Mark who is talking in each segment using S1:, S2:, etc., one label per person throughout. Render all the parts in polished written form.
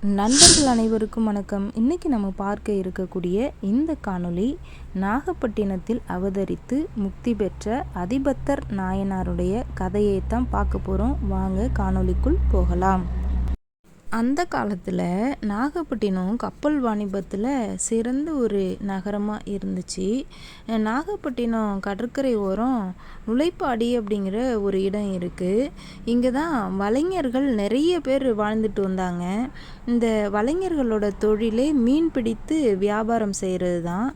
S1: நண்பர்கள் அனைவருக்கும் வணக்கம். இன்றைக்கி நம்ம பார்க்க இருக்கக்கூடிய இந்த காணொளி நாகப்பட்டினத்தில் அவதரித்து முக்தி பெற்ற அதிபத்தர் நாயனாருடைய கதையை தான் பார்க்க போகிறோம். வாங்க காணொளிக்குள் போகலாம். அந்த காலத்தில் நாகப்பட்டினம் கப்பல் வாணிபத்தில் சிறந்த ஒரு நகரமாக இருந்துச்சு. நாகப்பட்டினம் கடற்கரை ஓரம் நுழைப்பாடி அப்படிங்கிற ஒரு இடம் இருக்குது. இங்கே தான் வலைஞர்கள் நிறைய பேர் வாழ்ந்துட்டு வந்தாங்க. இந்த வலைஞர்களோட தொழிலே மீன் பிடித்து வியாபாரம் செய்கிறது தான்.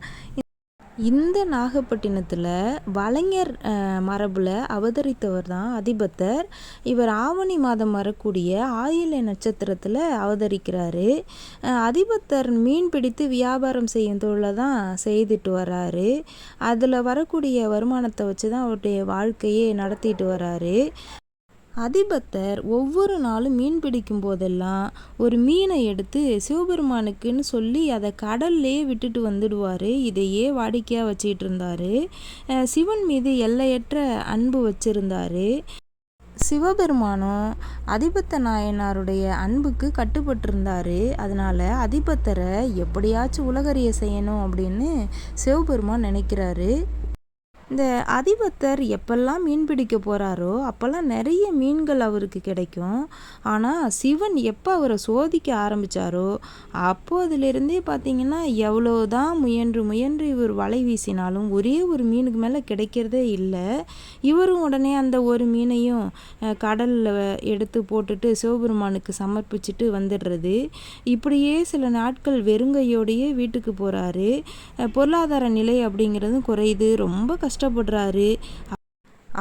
S1: இந்த நாகப்பட்டினத்தில் வலைஞர் மரபில் அவதரித்தவர் தான் அதிபத்தர். இவர் ஆவணி மாதம் வரக்கூடிய ஆயில்ய நட்சத்திரத்தில் அவதரிக்கிறாரு. அதிபத்தர் மீன் பிடித்து வியாபாரம் செய்யும் தொழிலை தான் செய்துட்டு வர்றாரு. அதில் வரக்கூடிய வருமானத்தை வச்சு தான் அவருடைய வாழ்க்கையே நடத்திட்டு வர்றாரு. அதிபத்தர் ஒவ்வொரு நாளும் மீன் பிடிக்கும் போதெல்லாம் ஒரு மீனை எடுத்து சிவபெருமானுக்குன்னு சொல்லி அதை கடல்லையே விட்டுட்டு வந்துடுவார். இதையே வாடிக்கையாக வச்சிட்டு இருந்தார். சிவன் மீது எல்லையற்ற அன்பு வச்சிருந்தார். சிவபெருமானும் அதிபத்த நாயனாருடைய அன்புக்கு கட்டுப்பட்டிருந்தார். அதனால் அதிபத்தரை எப்படியாச்சும் உலகறிய செய்யணும் அப்படின்னு சிவபெருமான் நினைக்கிறாரு. இந்த அதிபத்தர் எப்பெல்லாம் மீன் பிடிக்க போகிறாரோ அப்போல்லாம் நிறைய மீன்கள் அவருக்கு கிடைக்கும். ஆனால் சிவன் எப்போ அவரை சோதிக்க ஆரம்பித்தாரோ அப்போதிலிருந்தே பார்த்திங்கன்னா எவ்வளோதான் முயன்று இவர் வலை வீசினாலும் ஒரே ஒரு மீனுக்கு மேலே கிடைக்கிறதே இல்லை. இவரும் உடனே அந்த ஒரு மீனையும் கடலில் எடுத்து போட்டுட்டு சிவபெருமானுக்கு சமர்ப்பிச்சுட்டு வந்துடுறது. இப்படியே சில நாட்கள் வெறுங்கையோடையே வீட்டுக்கு போகிறாரு. பொருளாதார நிலை அப்படிங்கிறதும் குறையுது. ரொம்ப கஷ்டப்படுறாரு.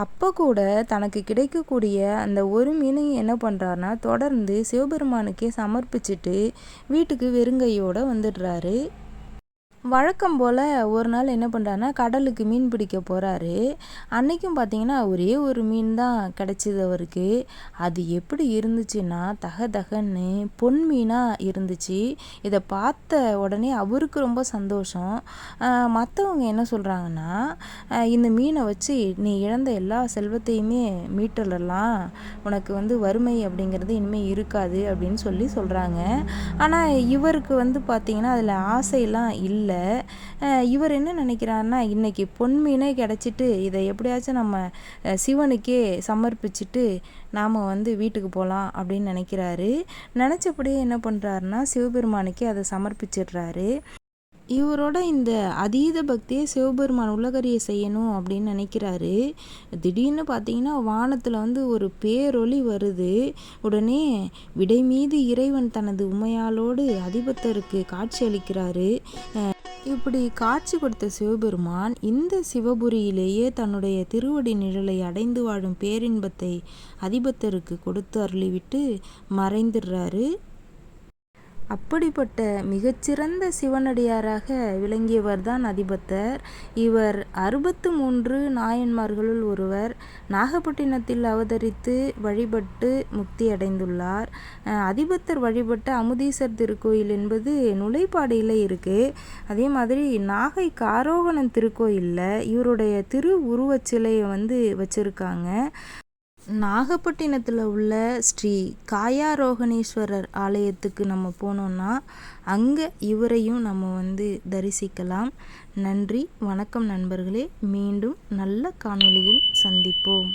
S1: அப்போ கூட தனக்கு கிடைக்கக்கூடிய அந்த ஒரு மீனையும் என்ன பண்ணுறாருனா தொடர்ந்து சிவபெருமானுக்கே சமர்ப்பிச்சுட்டு வீட்டுக்கு வெறுங்கையோடு வந்துடுறாரு. வழக்கம் போல் ஒரு நாள் என்ன பண்ணுறாருனா கடலுக்கு மீன் பிடிக்க போகிறாரு. அன்றைக்கும் பார்த்திங்கன்னா ஒரே ஒரு மீன் தான் கிடச்சிது அவருக்கு. அது எப்படி இருந்துச்சுன்னா தகன்னு பொன் மீனாக இருந்துச்சு. இதை பார்த்த உடனே அவருக்கு ரொம்ப சந்தோஷம். மற்றவங்க என்ன சொல்கிறாங்கன்னா இந்த மீனை வச்சு நீ இழந்த எல்லா செல்வத்தையுமே மீட்டலாம், உனக்கு வறுமை அப்படிங்கிறது இனிமேல் இருக்காது அப்படின்னு சொல்கிறாங்க. ஆனால் இவருக்கு பார்த்திங்கன்னா அதில் ஆசையெல்லாம் இல்லை. இவர் என்ன நினைக்கிறாருன்னா இன்னைக்கு பொன்மீனே கிடச்சிட்டு இதை எப்படியாச்சும் நம்ம சிவனுக்கே சமர்ப்பிச்சுட்டு நாம் வீட்டுக்கு போகலாம் அப்படின்னு நினைக்கிறாரு. நினச்சபடியே என்ன பண்ணுறாருன்னா சிவபெருமானுக்கே அதை சமர்ப்பிச்சிடுறாரு. இவரோட இந்த அதீத பக்தியை சிவபெருமான் உலகறிய செய்யணும் அப்படின்னு நினைக்கிறாரு. திடீர்னு பார்த்தீங்கன்னா வானத்தில் ஒரு பேரொளி வருது. உடனே விடை மீது இறைவன் தனது உமையாலோடு அதிபத்தருக்கு காட்சி அளிக்கிறாரு. இப்படி காட்சி கொடுத்த சிவபெருமான் இந்த சிவபுரியிலேயே தன்னுடைய திருவடி நிழலை அடைந்து வாழும் பேரின்பத்தை அதிபத்தருக்கு கொடுத்து அருளிவிட்டு மறைந்துடுறாரு. அப்படிப்பட்ட மிகச்சிறந்த சிவனடியாராக விளங்கியவர் தான் அதிபத்தர். இவர் 63 நாயன்மார்களுள் ஒருவர். நாகப்பட்டினத்தில் அவதரித்து வழிபட்டு முக்தி அடைந்துள்ளார். அதிபத்தர் வழிபட்ட அமுதீசர் திருக்கோயில் என்பது நுழைப்பாடியில் இருக்குது. அதே மாதிரி நாகை காரோகணன் திருக்கோயிலில் இவருடைய திரு உருவச்சிலையை வச்சுருக்காங்க. நாகப்பட்டினத்தில் உள்ள ஸ்ரீ காயாரோகணேஸ்வரர் ஆலயத்துக்கு நம்ம போனோம்னா அங்கே இவரையும் நம்ம தரிசிக்கலாம். நன்றி, வணக்கம் நண்பர்களே. மீண்டும் நல்ல காணொளியில் சந்திப்போம்.